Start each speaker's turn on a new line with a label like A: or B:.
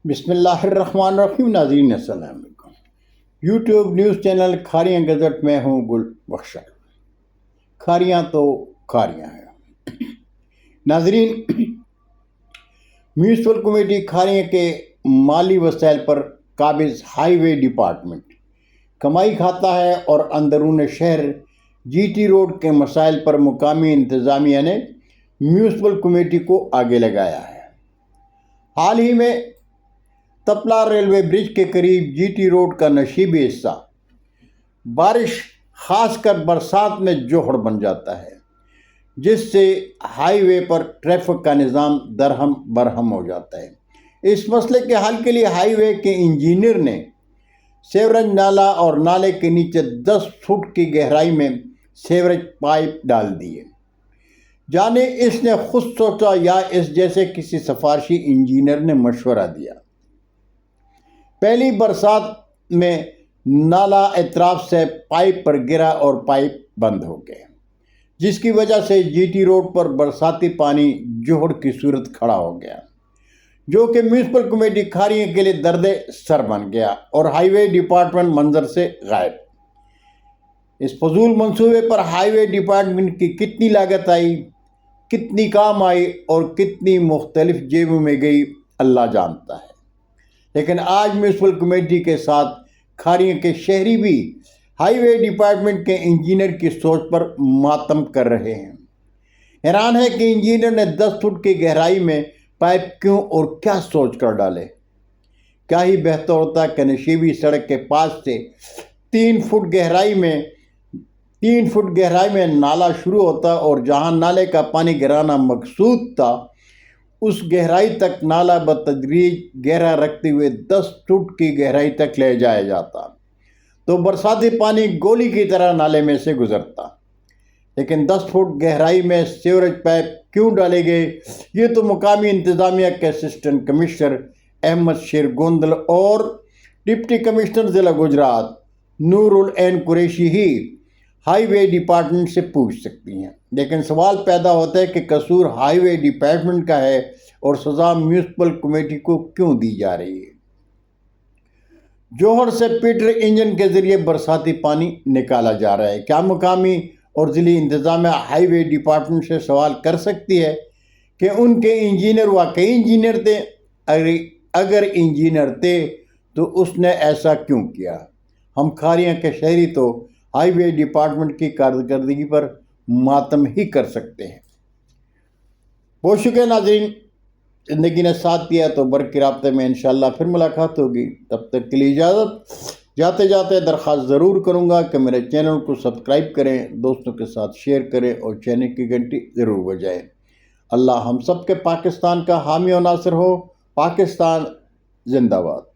A: بسم اللہ الرحمن الرحیم۔ ناظرین السلام علیکم۔ YouTube news channel Kharian gazette میں ہوں گل بخشا۔ کھاریاں تو کھاریاں ہیں۔ ناظرین، میونسپل کمیٹی کھاریاں کے مالی وسائل پر قابض ہائی وے ڈپارٹمنٹ کمائی کھاتا ہے اور اندرون شہر جی ٹی روڈ کے مسائل پر مقامی انتظامیہ نے میونسپل کمیٹی کو آگے لگایا ہے۔ حال ہی میں تپلا ریلوے برج کے قریب جی ٹی روڈ کا نشیبی حصہ بارش خاص کر برسات میں جوہر بن جاتا ہے، جس سے ہائی وے پر ٹریفک کا نظام درہم برہم ہو جاتا ہے۔ اس مسئلے کے حل کے لیے ہائی وے کے انجینئر نے سیوریج نالا اور نالے کے نیچے 10 فٹ کی گہرائی میں سیوریج پائپ ڈال دیے۔ جانے اس نے خود سوچا یا اس جیسے کسی سفارشی انجینئر نے مشورہ دیا۔ پہلی برسات میں نالا اطراف سے پائپ پر گرا اور پائپ بند ہو گئے، جس کی وجہ سے جی ٹی روڈ پر برساتی پانی جوہر کی صورت کھڑا ہو گیا، جو کہ میونسپل کمیٹی کھاریاں کے لیے درد سر بن گیا اور ہائی وے ڈپارٹمنٹ منظر سے غائب۔ اس فضول منصوبے پر ہائی وے ڈپارٹمنٹ کی کتنی لاگت آئی، کتنی کام آئی اور کتنی مختلف جیبوں میں گئی، اللہ جانتا ہے۔ لیکن آج میونسپل کمیٹی کے ساتھ کھاریاں کے شہری بھی ہائی وے ڈپارٹمنٹ کے انجینئر کی سوچ پر ماتم کر رہے ہیں۔ حیران ہے کہ انجینئر نے 10 فٹ کی گہرائی میں پائپ کیوں اور کیا سوچ کر ڈالے۔ کیا ہی بہتر ہوتا کہ نشیبی سڑک کے پاس سے 3 فٹ گہرائی میں نالا شروع ہوتا اور جہاں نالے کا پانی گرانا مقصود تھا، اس گہرائی تک نالا بتدریج گہرا رکھتے ہوئے 10 فٹ کی گہرائی تک لے جایا جاتا، تو برساتی پانی گولی کی طرح نالے میں سے گزرتا۔ لیکن 10 فٹ گہرائی میں سیوریج پائپ کیوں ڈالے گئے، یہ تو مقامی انتظامیہ کے اسسٹنٹ کمشنر احمد شیر گوندل اور ڈپٹی کمشنر ضلع گجرات نور العین قریشی ہی ہائی وے ڈپارٹمنٹ سے پوچھ سکتی ہیں۔ لیکن سوال پیدا ہوتا ہے کہ قصور ہائی وے ڈپارٹمنٹ کا ہے اور سزا میونسپل کمیٹی کو کیوں دی جا رہی ہے۔ جوہر سے پیٹر انجن کے ذریعے برساتی پانی نکالا جا رہا ہے۔ کیا مقامی اور ضلعی انتظامیہ ہائی وے ڈپارٹمنٹ سے سوال کر سکتی ہے کہ ان کے انجینئر واقعی انجینئر تھے؟ اگر انجینئر تھے تو اس نے ایسا کیوں کیا؟ ہم کھاریاں کے شہری تو ہائی وے ڈپارٹمنٹ کی کارکردگی پر ماتم ہی کر سکتے ہیں۔ بہت شکریہ ناظرین، زندگی نے ساتھ دیا تو برقی رابطے میں انشاءاللہ پھر ملاقات ہوگی۔ تب تک کے لیے اجازت۔ جاتے جاتے درخواست ضرور کروں گا کہ میرے چینل کو سبسکرائب کریں، دوستوں کے ساتھ شیئر کریں اور چینل کی گھنٹی ضرور بجائیں۔ اللہ ہم سب کے پاکستان کا حامی و ناصر ہو۔ پاکستان زندہ باد۔